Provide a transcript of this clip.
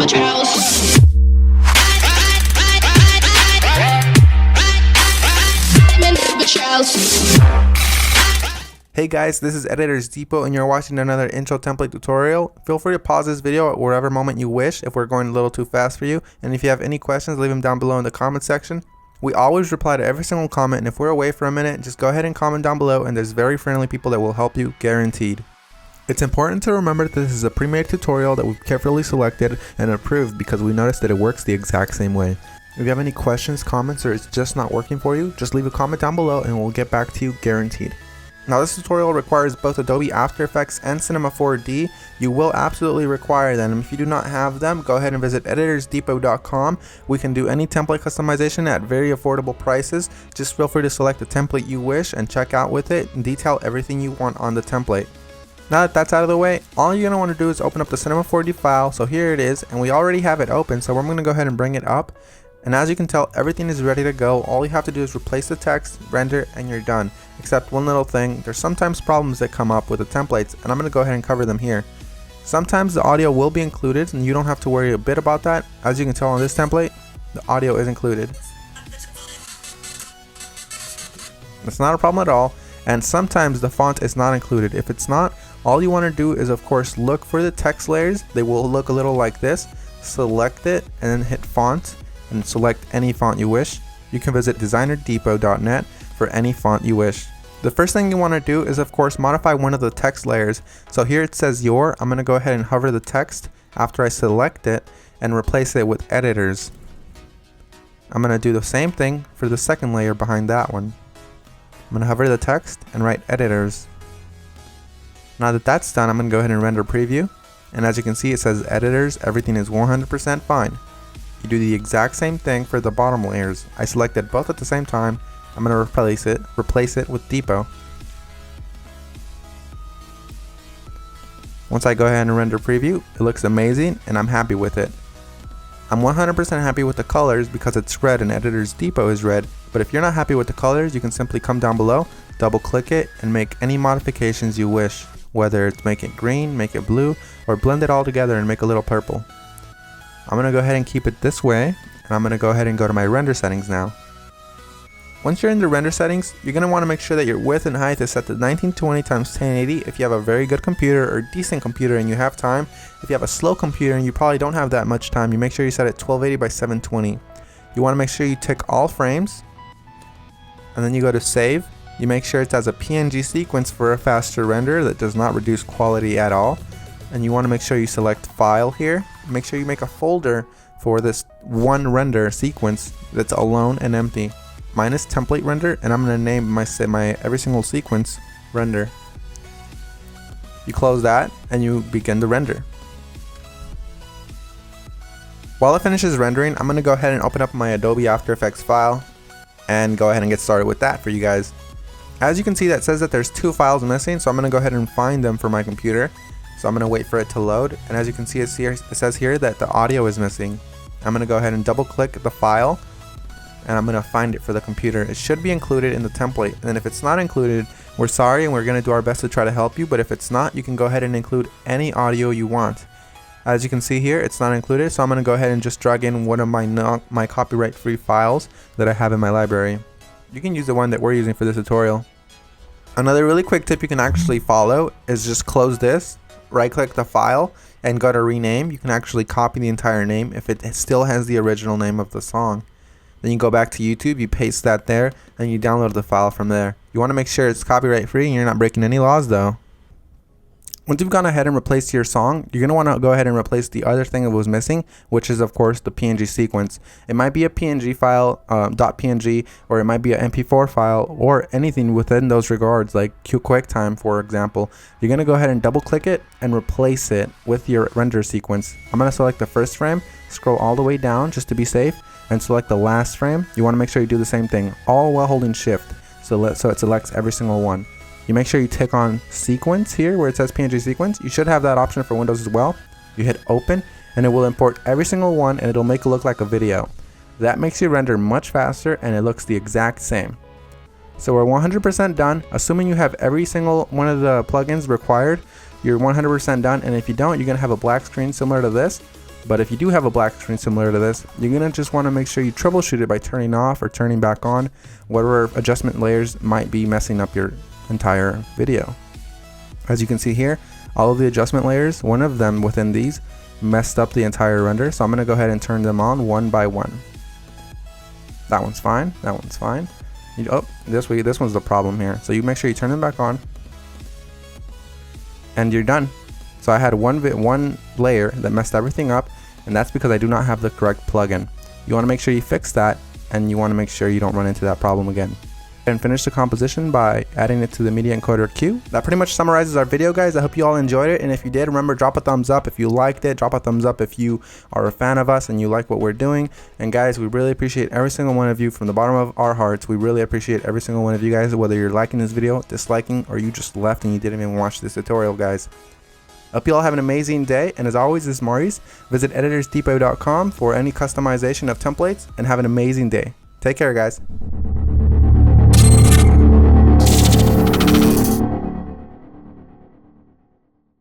Hey guys, this is Editors Depot and you're watching another intro template tutorial. Feel free to pause this video at whatever moment you wish if we're going a little too fast for you. And if you have any questions, leave them down below in the comment section. We always reply to every single comment, and if we're away for a minute, just go ahead and comment down below and there's very friendly people that will help you, guaranteed. It's important to remember that this is a pre-made tutorial that we've carefully selected and approved because we noticed that it works the exact same way. If you have any questions, comments, or it's just not working for you, just leave a comment down below and we'll get back to you, guaranteed. Now this tutorial requires both Adobe After Effects and Cinema 4D. You will absolutely require them. If you do not have them, go ahead and visit EditorsDepot.com. We can do any template customization at very affordable prices. Just feel free to select the template you wish and check out with it and detail everything you want on the template. Now that that's out of the way, all you're going to want to do is open up the Cinema 4D file. So here it is, and we already have it open, so we're going to go ahead and bring it up. And as you can tell, everything is ready to go. All you have to do is replace the text, render, and you're done. Except one little thing, there's sometimes problems that come up with the templates, and I'm going to go ahead and cover them here. Sometimes the audio will be included, and you don't have to worry a bit about that. As you can tell on this template, the audio is included. It's not a problem at all, and sometimes the font is not included. If it's not, all you want to do is of course look for the text layers. They will look a little like this. Select it, and then hit font, and select any font you wish. You can visit designerdepot.net for any font you wish. The first thing you want to do is of course modify one of the text layers. So here it says your. I'm going to go ahead and hover the text after I select it and replace it with editors. I'm going to do the same thing for the second layer behind that one. I'm going to hover the text and write editors. Now that that's done, I'm going to go ahead and render preview. And as you can see, it says editors, everything is 100% fine. You do the exact same thing for the bottom layers. I selected both at the same time. I'm going to replace it with Depot. Once I go ahead and render preview, it looks amazing and I'm happy with it. I'm 100% happy with the colors because it's red and Editors Depot is red, but if you're not happy with the colors, you can simply come down below, double click it, and make any modifications you wish, whether it's make it green, make it blue, or blend it all together and make a little purple. I'm going to go ahead and keep it this way, and I'm going to go ahead and go to my render settings now. Once you're in the render settings, you're going to want to make sure that your width and height is set to 1920 x 1080 if you have a very good computer or decent computer and you have time. If you have a slow computer and you probably don't have that much time, you make sure you set it 1280 by 720. You want to make sure you tick all frames, and then you go to save. You make sure it's as a PNG sequence for a faster render that does not reduce quality at all. And you want to make sure you select file here. Make sure you make a folder for this one render sequence that's alone and empty. Mine is template render, and I'm going to name my every single sequence render. You close that and you begin the render. While it finishes rendering, I'm going to go ahead and open up my Adobe After Effects file and go ahead and get started with that for you guys. As you can see, that says that there's two files missing, so I'm going to go ahead and find them for my computer. So I'm going to wait for it to load, and as you can see, it says here that the audio is missing. I'm going to go ahead and double click the file, and I'm going to find it for the computer. It should be included in the template, and if it's not included, we're sorry and we're going to do our best to try to help you, but if it's not, you can go ahead and include any audio you want. As you can see here, it's not included, so I'm going to go ahead and just drag in one of my copyright-free files that I have in my library. You can use the one that we're using for this tutorial. Another really quick tip you can actually follow is just close this, right click the file, and go to rename. You can actually copy the entire name if it still has the original name of the song. Then you go back to YouTube, you paste that there, and you download the file from there. You want to make sure it's copyright free and you're not breaking any laws though. Once you've gone ahead and replaced your song, you're going to want to go ahead and replace the other thing that was missing, which is of course the PNG sequence. It might be a PNG file, .png, or it might be an MP4 file, or anything within those regards, like QuickTime for example. You're going to go ahead and double click it and replace it with your render sequence. I'm going to select the first frame, scroll all the way down just to be safe, and select the last frame. You want to make sure you do the same thing, all while holding shift, so it selects every single one. You make sure you tick on sequence here where it says PNG sequence. You should have that option for Windows as well. You hit open and it will import every single one and it'll make it look like a video. That makes your render much faster and it looks the exact same. So we're 100% done. Assuming you have every single one of the plugins required, you're 100% done, and if you don't, you're going to have a black screen similar to this. But if you do have a black screen similar to this, you're gonna just want to make sure you troubleshoot it by turning off or turning back on whatever adjustment layers might be messing up your entire video. As you can see here, all of the adjustment layers, one of them within these messed up the entire render, so I'm gonna go ahead and turn them on one by one. That one's fine, that one's fine. Oh, this one's the problem here. So you make sure you turn them back on and you're done. So I had one layer that messed everything up, and that's because I do not have the correct plugin. You want to make sure you fix that, and you want to make sure you don't run into that problem again. And finish the composition by adding it to the media encoder queue. That pretty much summarizes our video, guys. I hope you all enjoyed it, and if you did, remember, drop a thumbs up if you liked it. Drop a thumbs up if you are a fan of us and you like what we're doing. And guys, we really appreciate every single one of you from the bottom of our hearts. We really appreciate every single one of you guys, whether you're liking this video, disliking, or you just left and you didn't even watch this tutorial, guys. Hope you all have an amazing day, and as always, this is Maurice. Visit EditorsDepot.com for any customization of templates, and have an amazing day. Take care, guys.